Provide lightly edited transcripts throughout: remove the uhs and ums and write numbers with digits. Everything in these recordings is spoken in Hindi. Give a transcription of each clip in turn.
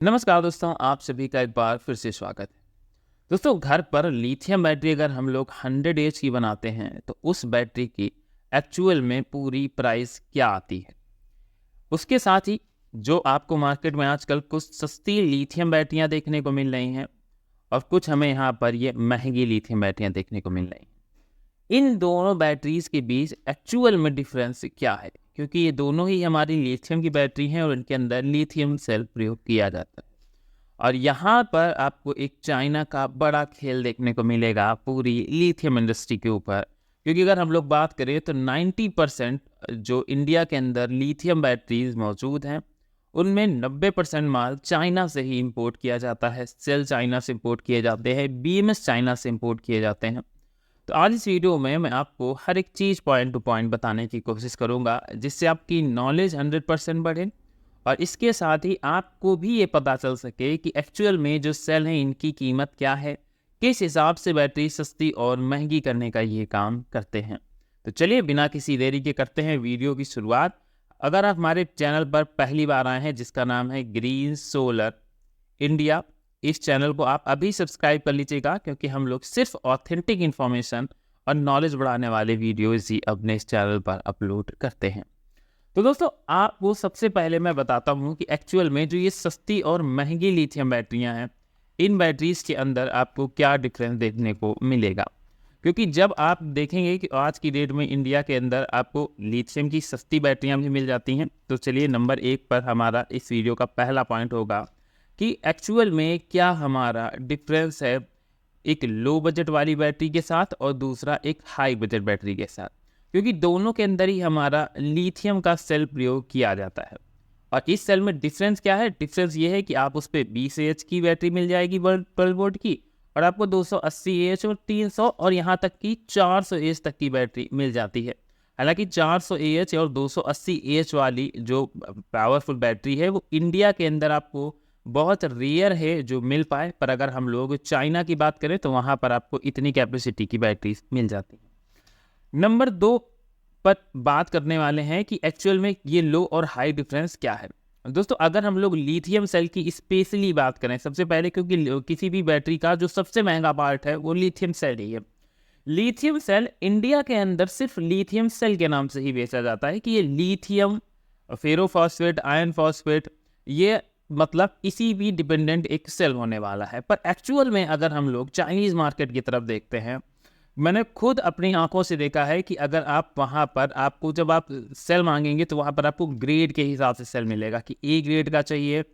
नमस्कार दोस्तों, आप सभी का एक बार फिर से स्वागत है। दोस्तों, घर पर लिथियम बैटरी अगर हम लोग 100 एज की बनाते हैं तो उस बैटरी की एक्चुअल में पूरी प्राइस क्या आती है। उसके साथ ही जो आपको मार्केट में आजकल कुछ सस्ती लिथियम बैटरियां देखने को मिल रही हैं और कुछ हमें यहाँ पर ये महंगी लिथियम बैटरियां देखने को मिल रही हैं। इन दोनों बैटरीज के बीच एक्चुअल में डिफरेंस क्या है, क्योंकि ये दोनों ही हमारी लिथियम की बैटरी हैं और इनके अंदर लिथियम सेल प्रयोग किया जाता है। और यहाँ पर आपको एक चाइना का बड़ा खेल देखने को मिलेगा पूरी लिथियम इंडस्ट्री के ऊपर, क्योंकि अगर हम लोग बात करें तो 90% जो इंडिया के अंदर लिथियम बैटरीज मौजूद हैं उनमें 90% माल चाइना से ही इंपोर्ट किया जाता है। सेल चाइना से इंपोर्ट किए जाते हैं, बीएमएस चाइना से इंपोर्ट किए जाते हैं। तो आज इस वीडियो में मैं आपको हर एक चीज़ पॉइंट टू पॉइंट बताने की कोशिश करूंगा, जिससे आपकी नॉलेज 100% बढ़े और इसके साथ ही आपको भी ये पता चल सके कि एक्चुअल में जो सेल हैं इनकी कीमत क्या है, किस हिसाब से बैटरी सस्ती और महंगी करने का ये काम करते हैं। तो चलिए बिना किसी देरी के करते हैं वीडियो की शुरुआत। अगर आप हमारे चैनल पर पहली बार आए हैं, जिसका नाम है ग्रीन सोलर इंडिया, इस चैनल को आप अभी सब्सक्राइब कर लीजिएगा, क्योंकि हम लोग सिर्फ ऑथेंटिक इन्फॉर्मेशन और नॉलेज बढ़ाने वाले वीडियोज़ ही अपने इस चैनल पर अपलोड करते हैं। तो दोस्तों, आपको सबसे पहले मैं बताता हूँ कि एक्चुअल में जो ये सस्ती और महंगी लिथियम बैटरियाँ हैं, इन बैटरीज के अंदर आपको क्या डिफरेंस देखने को मिलेगा। क्योंकि जब आप देखेंगे कि आज की डेट में इंडिया के अंदर आपको लिथियम की सस्ती बैटरियाँ भी मिल जाती हैं, तो चलिए नंबर 1 पर हमारा इस वीडियो का पहला पॉइंट होगा कि एक्चुअल में क्या हमारा डिफरेंस है एक लो बजट वाली बैटरी के साथ और दूसरा एक हाई बजट बैटरी के साथ। क्योंकि दोनों के अंदर ही हमारा लिथियम का सेल प्रयोग किया जाता है। और इस सेल में डिफरेंस क्या है? डिफरेंस ये है कि आप उस पर 20 एच की बैटरी मिल जाएगी 12 वोल्ट की, और आपको 280 एच और 300 और यहाँ तक की 400 एच तक की बैटरी मिल जाती है। हालांकि 400 एच और 280 एच वाली जो पावरफुल बैटरी है वो इंडिया के अंदर आपको बहुत रेयर है जो मिल पाए, पर अगर हम लोग चाइना की बात करें तो वहाँ पर आपको इतनी कैपेसिटी की बैटरीज मिल जाती है। नंबर 2 पर बात करने वाले हैं कि एक्चुअल में ये लो और हाई डिफरेंस क्या है। दोस्तों, अगर हम लोग लिथियम सेल की स्पेशली बात करें सबसे पहले, क्योंकि किसी भी बैटरी का जो सबसे महंगा पार्ट है वो लिथियम सेल ही है। लिथियम सेल इंडिया के अंदर सिर्फ लिथियम सेल के नाम से ही बेचा जाता है कि ये लिथियम फेरोफॉस्फेट आयरन फॉस्फेट, ये मतलब इसी भी डिपेंडेंट एक सेल होने वाला है। पर एक्चुअल में अगर हम लोग चाइनीज मार्केट की तरफ देखते हैं, मैंने खुद अपनी आंखों से देखा है कि अगर आप वहाँ पर आपको जब आप सेल मांगेंगे तो वहाँ पर आपको ग्रेड के हिसाब से सेल मिलेगा कि ए ग्रेड का चाहिए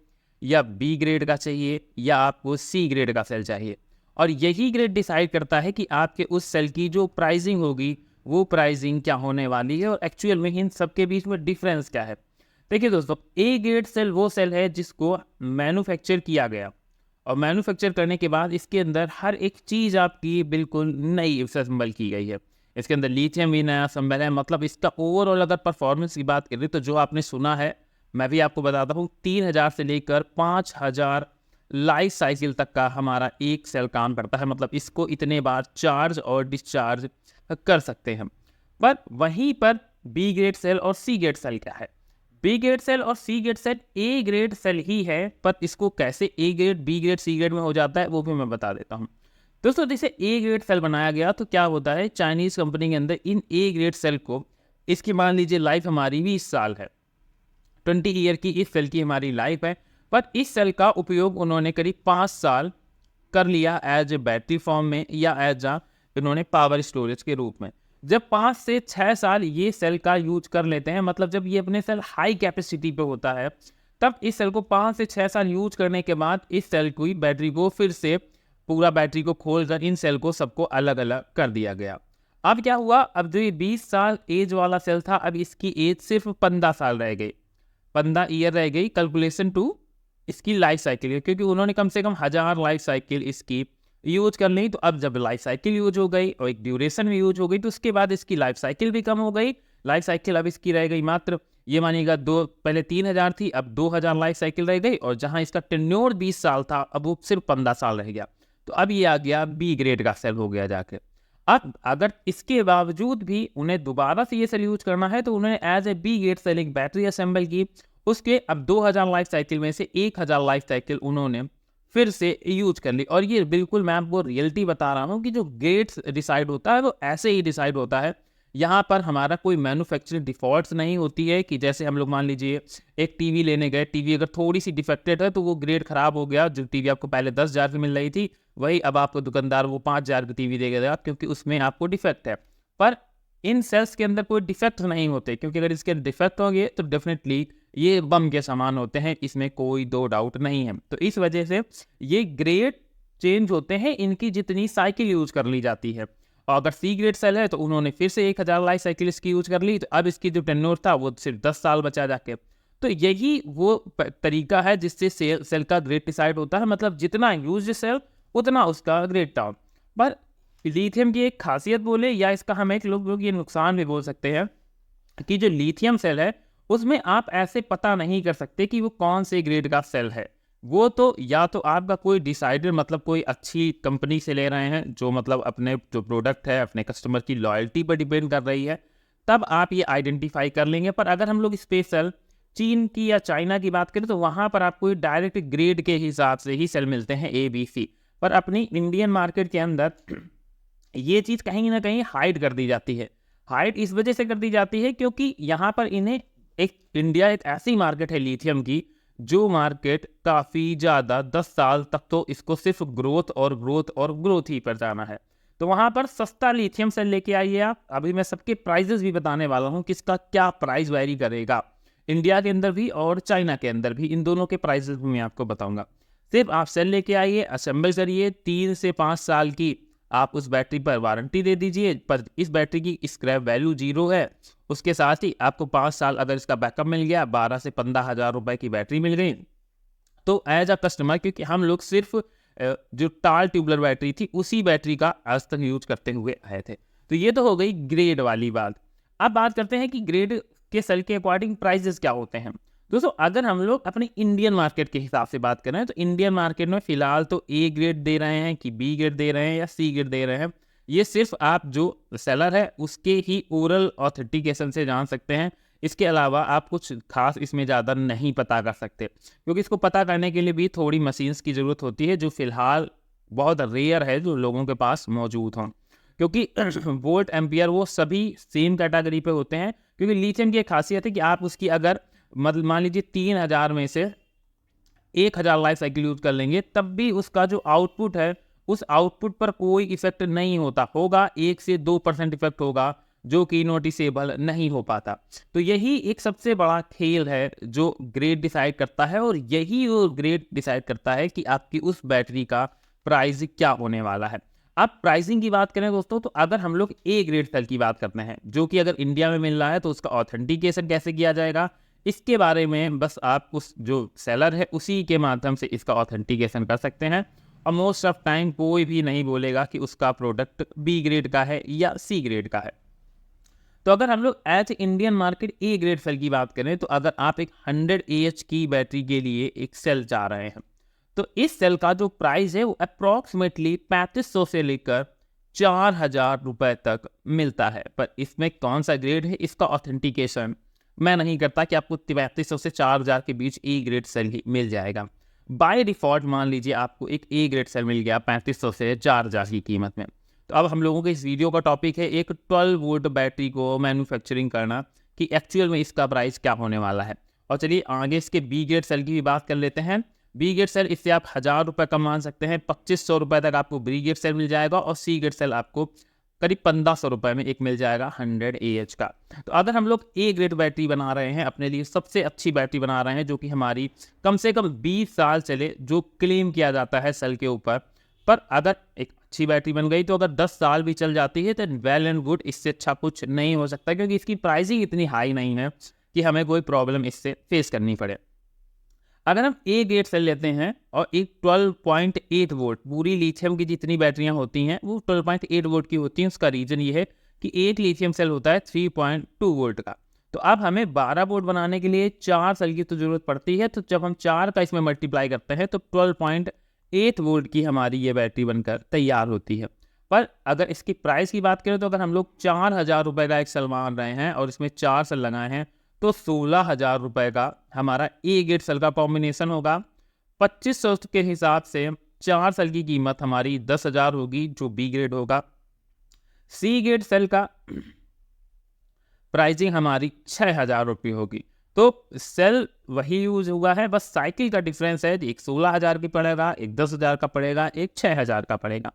या बी ग्रेड का चाहिए या आपको सी ग्रेड का सेल चाहिए। और यही ग्रेड डिसाइड करता है कि आपके उस सेल की जो प्राइसिंग होगी वो प्राइसिंग क्या होने वाली है और एक्चुअल में इन सबके बीच में डिफरेंस क्या है। देखिए दोस्तों, ए ग्रेड सेल वो सेल है जिसको मैन्युफैक्चर किया गया और मैन्युफैक्चर करने के बाद इसके अंदर हर एक चीज़ आपकी बिल्कुल नई असेंबल की गई है। इसके अंदर लिथियम भी नया असेंबल है। मतलब इसका ओवरऑल अगर परफॉर्मेंस की बात करें तो जो आपने सुना है, मैं भी आपको बताता हूँ, 3000 से लेकर 5000 लाइफ साइकिल तक का हमारा एक सेल काम करता है। मतलब इसको इतने बार चार्ज और डिस्चार्ज कर सकते हैं। पर वहीं पर बी ग्रेड सेल और सी ग्रेड सेल क्या है? बी ग्रेड सेल और C grade cell A grade cell ही है, पर इसको कैसे A grade B grade C grade में हो जाता है वो भी मैं बता देता हूँ। दोस्तों, जैसे ए ग्रेड सेल बनाया गया तो क्या होता है, चाइनीज कंपनी के अंदर इन ए ग्रेड सेल को, इसकी मान लीजिए लाइफ हमारी 20 साल है, 20 ईयर की इस सेल की हमारी लाइफ है। पर इस सेल का उपयोग उन्होंने करीब 5 साल कर लिया एज ए बैटरी फॉर्म में या एज आ इन्होंने पावर स्टोरेज के रूप में। जब 5 से 6 साल ये सेल का यूज कर लेते हैं, मतलब जब ये अपने सेल हाई कैपेसिटी पे होता है, तब इस सेल को 5 से 6 साल यूज करने के बाद इस सेल की बैटरी को फिर से पूरा बैटरी को खोलकर इन सेल को सबको अलग अलग कर दिया गया। अब क्या हुआ, अब जो ये 20 साल एज वाला सेल था, अब इसकी एज सिर्फ 15 साल रह गई, 15 ईयर रह गई कैलकुलेशन टू इसकी लाइफ साइकिल, क्योंकि उन्होंने कम से कम 1000 लाइफ साइकिल इसकी यूज कर ली। तो अब जब लाइफ साइकिल यूज हो गई और एक ड्यूरेशन भी यूज हो गई, तो उसके बाद इसकी लाइफ साइकिल भी कम हो गई। लाइफ साइकिल अब इसकी रह गई मात्र, ये मानिएगा पहले 3000 थी, अब 2000 लाइफ साइकिल रह गई, और जहां इसका टेन्योर 20 साल था अब वो सिर्फ 15 साल रह गया। तो अब ये आ गया बी ग्रेड का सेल हो गया जाके। अब अगर इसके बावजूद भी उन्हें दोबारा से ये सेल यूज करना है तो उन्होंने as A B grade cell एक बैटरी असेंबल की उसके अब 2000 लाइफ साइकिल में से 1000 लाइफ साइकिल उन्होंने फिर से यूज कर ली। और ये बिल्कुल मैं आपको रियलिटी बता रहा हूँ कि जो ग्रेड्स डिसाइड होता है वो ऐसे ही डिसाइड होता है। यहाँ पर हमारा कोई मैन्युफैक्चरिंग डिफॉल्ट्स नहीं होती है कि जैसे हम लोग मान लीजिए एक टीवी लेने गए, टीवी अगर थोड़ी सी डिफेक्टेड है तो वो ग्रेड खराब हो गया, जो टीवी आपको पहले 10,000 की मिल रही थी वही अब आपको दुकानदार वो 5,000 की टीवी देगा क्योंकि उसमें आपको डिफेक्ट है। पर इन सेल्स के अंदर कोई डिफेक्ट नहीं होते, क्योंकि अगर इसके डिफेक्ट होंगे तो डेफिनेटली ये बम के समान होते हैं, इसमें कोई दो डाउट नहीं है। तो इस वजह से ये ग्रेड चेंज होते हैं इनकी जितनी साइकिल यूज कर ली जाती है। और अगर सी ग्रेड सेल है तो उन्होंने फिर से 1000 लाइफ साइकिल इसकी यूज कर ली, तो अब इसकी जो टेन्योर था वो सिर्फ 10 साल बचा जाके। तो यही वो तरीका है जिससे सेल का ग्रेड डिसाइड होता है, मतलब जितना यूज सेल उतना उसका ग्रेड टाउन। पर लिथियम की एक खासियत बोले या इसका हम एक लोग ये नुकसान भी बोल सकते हैं कि जो लिथियम सेल है उसमें आप ऐसे पता नहीं कर सकते कि वो कौन से ग्रेड का सेल है। वो तो या तो आपका कोई डिसाइडेड मतलब कोई अच्छी कंपनी से ले रहे हैं जो मतलब अपने जो प्रोडक्ट है अपने कस्टमर की लॉयल्टी पर डिपेंड कर रही है, तब आप ये आइडेंटिफाई कर लेंगे। पर अगर हम लोग स्पेशल चीन की या चाइना की बात करें तो वहाँ पर आपको डायरेक्ट ग्रेड के हिसाब से ही सेल मिलते हैं ABC। पर अपनी इंडियन मार्केट के अंदर ये चीज़ कहीं ना कहीं हाइड कर दी जाती है। हाइड इस वजह से कर दी जाती है क्योंकि यहाँ पर इन्हें इंडिया एक ऐसी मार्केट है लिथियम की जो मार्केट काफ़ी ज़्यादा 10 साल तक तो इसको सिर्फ ग्रोथ और ग्रोथ और ग्रोथ ही पर जाना है। तो वहाँ पर सस्ता लिथियम सेल लेके आइए आप। अभी मैं सबके प्राइजेस भी बताने वाला हूँ किसका क्या प्राइस वेरी करेगा, इंडिया के अंदर भी और चाइना के अंदर भी, इन दोनों के प्राइजेस भी मैं आपको बताऊंगा। सिर्फ आप सेल लेके आइए, असेंबल करिए, 3 से 5 साल की आप उस बैटरी पर वारंटी दे दीजिए। पर इस बैटरी की स्क्रैप वैल्यू 0 है। उसके साथ ही आपको 5 साल अगर इसका बैकअप मिल गया, 12 से 15,000 रुपए की बैटरी मिल गई, तो एज अ कस्टमर, क्योंकि हम लोग सिर्फ जो टाल ट्यूबलर बैटरी थी उसी बैटरी का आज तक यूज करते हुए आए थे। तो ये तो हो गई ग्रेड वाली बात। अब बात करते हैं कि ग्रेड के सेल के अकॉर्डिंग प्राइजेस क्या होते हैं। दोस्तों अगर हम लोग अपनी इंडियन मार्केट के हिसाब से बात करें तो इंडियन मार्केट में फिलहाल तो A ग्रेड दे रहे हैं कि B ग्रेड दे रहे हैं या C ग्रेड दे रहे हैं, ये सिर्फ आप जो सेलर है उसके ही ओरल ऑथेंटिकेशन से जान सकते हैं। इसके अलावा आप कुछ खास इसमें ज़्यादा नहीं पता कर सकते, क्योंकि इसको पता करने के लिए भी थोड़ी मशीन्स की ज़रूरत होती है जो फिलहाल बहुत रेयर है जो लोगों के पास मौजूद हों। क्योंकि वोल्ट एम्पियर वो सभी सेम कैटेगरी पे होते हैं, क्योंकि लिथियम की एक खासियत है कि आप उसकी अगर मतलब मान लीजिए 3000 में से 1000 लाइफ साइकिल यूज कर लेंगे तब भी उसका जो आउटपुट है उस आउटपुट पर कोई इफेक्ट नहीं होगा, 1 से 2% इफेक्ट होगा जो कि नोटिसेबल नहीं हो पाता। तो यही एक सबसे बड़ा खेल है जो ग्रेड डिसाइड करता है, और यही वो ग्रेड डिसाइड करता है कि आपकी उस बैटरी का प्राइस क्या होने वाला है। अब प्राइसिंग की बात करें दोस्तों, तो अगर हम लोग A ग्रेड सेल की बात करते हैं जो कि अगर इंडिया में मिल रहा है तो उसका ऑथेंटिकेशन कैसे किया जाएगा, इसके बारे में बस आप उस जो सेलर है उसी के माध्यम से इसका ऑथेंटिकेशन कर सकते हैं। और मोस्ट ऑफ टाइम कोई भी नहीं बोलेगा कि उसका प्रोडक्ट B ग्रेड का है या C ग्रेड का है। तो अगर हम लोग as Indian market A grade cell की बात करें तो अगर आप एक 100 AH की बैटरी के लिए एक सेल चाह रहे हैं तो इस सेल का जो प्राइस है वो अप्रॉक्सीमेटली 3500 से लेकर 4000 रुपए तक मिलता है। पर इसमें कौन सा ग्रेड है इसका ऑथेंटिकेशन मैं नहीं करता कि आपको 3500 से 4000 के बीच A ग्रेड सेल ही मिल जाएगा। बाय डिफॉल्ट मान लीजिए आपको एक A ग्रेड सेल मिल गया 3500 से 4000 की कीमत में। तो अब हम लोगों के इस वीडियो का टॉपिक है एक 12 वोल्ट बैटरी को मैन्युफैक्चरिंग करना, कि एक्चुअल में इसका प्राइस क्या होने वाला है। और चलिए आगे इसके B ग्रेड सेल की भी बात कर लेते हैं। B ग्रेड सेल इससे आप 1000 रुपये कम मान सकते हैं, 2500 रुपये तक आपको B ग्रेड सेल मिल जाएगा, और C ग्रेड सेल आपको करीब 1500 रुपये में एक मिल जाएगा 100 AH का। तो अगर हम लोग A ग्रेड बैटरी बना रहे हैं, अपने लिए सबसे अच्छी बैटरी बना रहे हैं जो कि हमारी कम से कम 20 साल चले, जो क्लेम किया जाता है सेल के ऊपर, पर अगर एक अच्छी बैटरी बन गई तो अगर 10 साल भी चल जाती है तो वेल एंड गुड, इससे अच्छा कुछ नहीं हो सकता, क्योंकि इसकी प्राइसिंग इतनी हाई नहीं है कि हमें कोई प्रॉब्लम इससे फेस करनी पड़े। अगर हम A ग्रेड सेल लेते हैं और एक 12.8 वोल्ट, पूरी लिथियम की जितनी बैटरियां होती हैं वो 12.8 वोल्ट की होती हैं। उसका रीजन ये है कि एक लिथियम सेल होता है 3.2 वोल्ट का। तो अब हमें 12 वोल्ट बनाने के लिए 4 सेल की तो जरूरत पड़ती है। तो जब हम 4 का इसमें मल्टीप्लाई करते हैं तो 12.8 वोल्ट की हमारी ये बैटरी बनकर तैयार होती है। पर अगर इसकी प्राइस की बात करें तो अगर हम लोग 4000 रुपये का एक सेल मान रहे हैं और इसमें 4 सेल लगाए हैं तो 16,000 रुपये का हमारा ए ग्रेड सेल का कॉम्बिनेशन होगा। 2500 के हिसाब से 4 सेल की कीमत हमारी 10,000 होगी, जो बी ग्रेड होगा। सी ग्रेड सेल का प्राइसिंग हमारी 6,000 रुपये होगी। तो सेल वही यूज हुआ है, बस साइकिल का डिफरेंस है, एक 16,000 की पड़ेगा, एक 10,000 का पड़ेगा, एक 6,000 का पड़ेगा।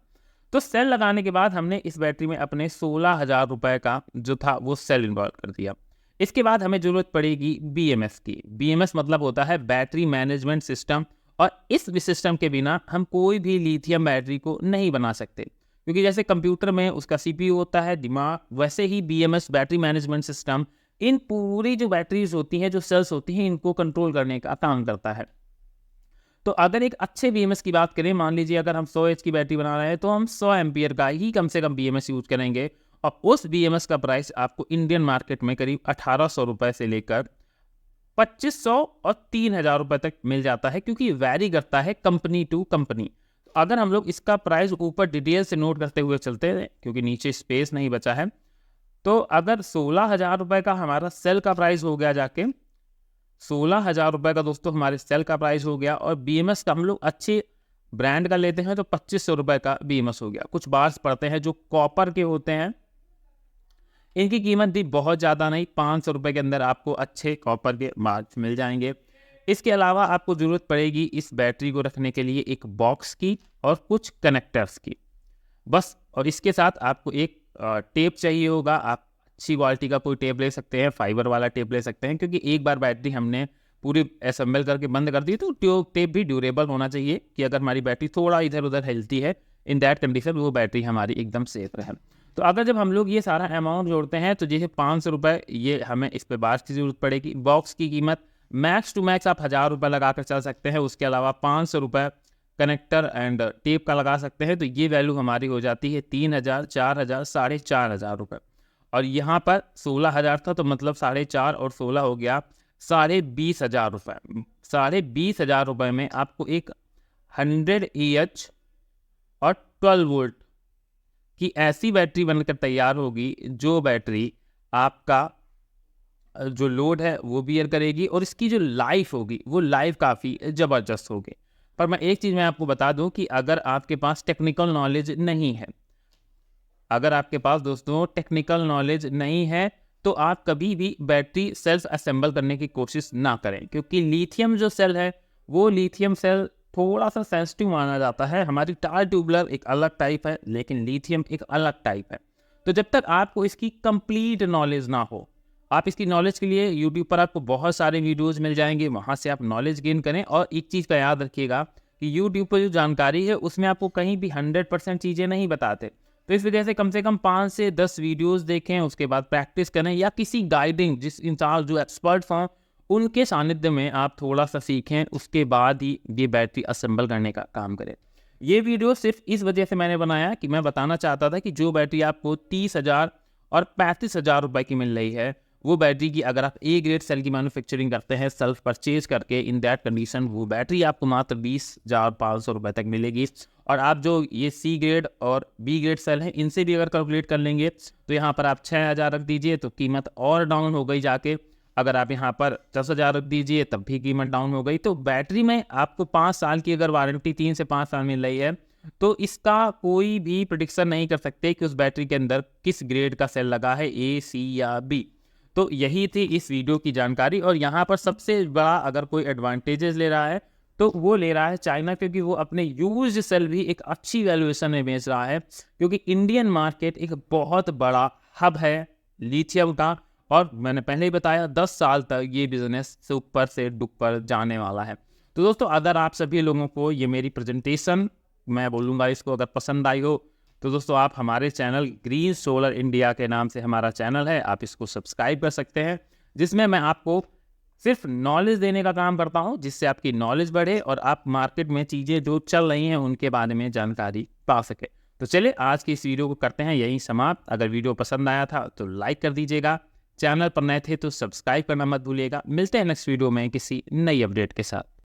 तो सेल लगाने के बाद हमने इस बैटरी में अपने 16,000 रुपये का जो था वो सेल इन्वॉल्व कर दिया। इसके बाद हमें जरूरत पड़ेगी BMS की। BMS मतलब होता है बैटरी मैनेजमेंट सिस्टम, और इस सिस्टम के बिना हम कोई भी लिथियम बैटरी को नहीं बना सकते, क्योंकि जैसे कंप्यूटर में उसका CPU होता है, दिमाग, वैसे ही BMS battery management system in पूरी जो बैटरीज होती हैं, जो सेल्स होती हैं, इनको कंट्रोल करने का काम करता है। तो अगर एक अच्छे BMS की बात करें, मान लीजिए अगर हम 100H की बैटरी बना रहे हैं तो हम 100 एम्पियर का ही कम से कम BMS यूज करेंगे, और उस BMS का प्राइस आपको इंडियन मार्केट में करीब 1,800 रुपये से लेकर 2,500 और 3,000 रुपये तक मिल जाता है, क्योंकि वैरी करता है कंपनी टू कंपनी। अगर हम लोग इसका प्राइस ऊपर डिटेल से नोट करते हुए चलते हैं, क्योंकि नीचे स्पेस नहीं बचा है, तो अगर 16,000 रुपये का हमारा सेल का प्राइस हो गया, जाके 16,000 रुपये का दोस्तों हमारे सेल का प्राइस हो गया, और BMS का हम लोग अच्छे ब्रांड का लेते हैं तो 2,500 रुपये का BMS हो गया। कुछ बार्स पड़ते हैं जो कॉपर के होते हैं, इनकी कीमत भी बहुत ज़्यादा नहीं, 500 रुपये के अंदर आपको अच्छे कॉपर के बार्स मिल जाएंगे। इसके अलावा आपको ज़रूरत पड़ेगी इस बैटरी को रखने के लिए एक बॉक्स की और कुछ कनेक्टर्स की, बस। और इसके साथ आपको एक टेप चाहिए होगा। आप अच्छी क्वालिटी का कोई टेप ले सकते हैं, फाइबर वाला टेप ले सकते हैं, क्योंकि एक बार बैटरी हमने पूरी असेंबल करके बंद कर दी तो टेप भी ड्यूरेबल होना चाहिए, कि अगर हमारी बैटरी थोड़ा इधर उधर हिलती है, इन दैट कंडीशन वो बैटरी हमारी एकदम सेफ रहे। तो अगर जब हम लोग ये सारा अमाउंट जोड़ते हैं तो जैसे 500 रुपये ये हमें इस पे बार्स की ज़रूरत पड़ेगी। बॉक्स की कीमत मैक्स टू मैक्स आप 1,000 रुपये लगा कर चल सकते हैं, उसके अलावा 500 रुपये कनेक्टर एंड टेप का लगा सकते हैं, तो ये वैल्यू हमारी हो जाती है 3,000, 4,000, 4,500 रुपये। और यहाँ पर 16,000 था, तो मतलब 4,500 और 16 हो गया 20,500 रुपये। 20,500 रुपये में आपको एक 100 EH और 12 वोल्ट की ऐसी बैटरी बनकर तैयार होगी, जो बैटरी आपका जो लोड है वो बियर करेगी, और इसकी जो लाइफ होगी वो लाइफ काफ़ी ज़बरदस्त होगी। पर मैं एक चीज़ मैं आपको बता दूं कि अगर आपके पास टेक्निकल नॉलेज नहीं है, अगर आपके पास दोस्तों टेक्निकल नॉलेज नहीं है, तो आप कभी भी बैटरी सेल्स असेंबल करने की कोशिश ना करें, क्योंकि लिथियम जो सेल है वो लिथियम सेल थोड़ा सा सेंसिटिव माना जाता है। हमारी टार ट्यूबुलर एक अलग टाइप है, लेकिन लिथियम एक अलग टाइप है। तो जब तक आपको इसकी कंप्लीट नॉलेज ना हो, आप इसकी नॉलेज के लिए यूट्यूब पर आपको बहुत सारे वीडियोस मिल जाएंगे, वहाँ से आप नॉलेज गेन करें। और एक चीज़ का याद रखिएगा कि यूट्यूब पर जो जानकारी है उसमें आपको कहीं भी 100% चीज़ें नहीं बताते, तो इस वजह से कम 5 से 10 वीडियोस देखें, उसके बाद प्रैक्टिस करें, या किसी गाइडिंग जिस इंसान जो एक्सपर्ट्स हों उनके सानिध्य में आप थोड़ा सा सीखें, उसके बाद ही ये बैटरी असेंबल करने का काम करें। ये वीडियो सिर्फ इस वजह से मैंने बनाया कि मैं बताना चाहता था कि जो बैटरी आपको 30,000 और 35,000 रुपये की मिल रही है, वो बैटरी की अगर आप ए ग्रेड सेल की मैन्युफैक्चरिंग करते हैं सेल्फ परचेज करके, इन दैट कंडीशन वो बैटरी आपको मात्र 20,500 रुपये तक मिलेगी। और आप जो ये सी ग्रेड और बी ग्रेड सेल हैं, इनसे भी अगर कैलकुलेट कर लेंगे तो यहाँ पर आप 6,000 रख दीजिए तो कीमत और डाउन हो गई जाके। अगर आप यहाँ पर 10,000 रख दीजिए तब भी कीमत डाउन हो गई। तो बैटरी में आपको 5 साल की अगर वारंटी 3 से 5 साल मिल रही है, तो इसका कोई भी प्रेडिक्शन नहीं कर सकते कि उस बैटरी के अंदर किस ग्रेड का सेल लगा है, ए, सी या बी। तो यही थी इस वीडियो की जानकारी। और यहाँ पर सबसे बड़ा अगर कोई एडवांटेजेस ले रहा है तो वो ले रहा है चाइना, क्योंकि वो अपने यूज्ड सेल भी एक अच्छी वैल्यूएशन में बेच रहा है, क्योंकि इंडियन मार्केट एक बहुत बड़ा हब है लिथियम का। और मैंने पहले ही बताया 10 साल तक ये बिजनेस से ऊपर से डुपर जाने वाला है। तो दोस्तों अगर आप सभी लोगों को ये मेरी प्रेजेंटेशन, मैं बोलूँगा इसको, अगर पसंद आई हो तो दोस्तों आप हमारे चैनल ग्रीन सोलर इंडिया के नाम से हमारा चैनल है, आप इसको सब्सक्राइब कर सकते हैं, जिसमें मैं आपको सिर्फ नॉलेज देने का काम करता हूं, जिससे आपकी नॉलेज बढ़े और आप मार्केट में चीज़ें जो चल रही हैं उनके बारे में जानकारी पा सके। तो चलिए आज की इस वीडियो को करते हैं यहीं समाप्त। अगर वीडियो पसंद आया था तो लाइक कर दीजिएगा, चैनल पर नए थे तो सब्सक्राइब करना मत भूलिएगा। मिलते हैं नेक्स्ट वीडियो में किसी नई अपडेट के साथ।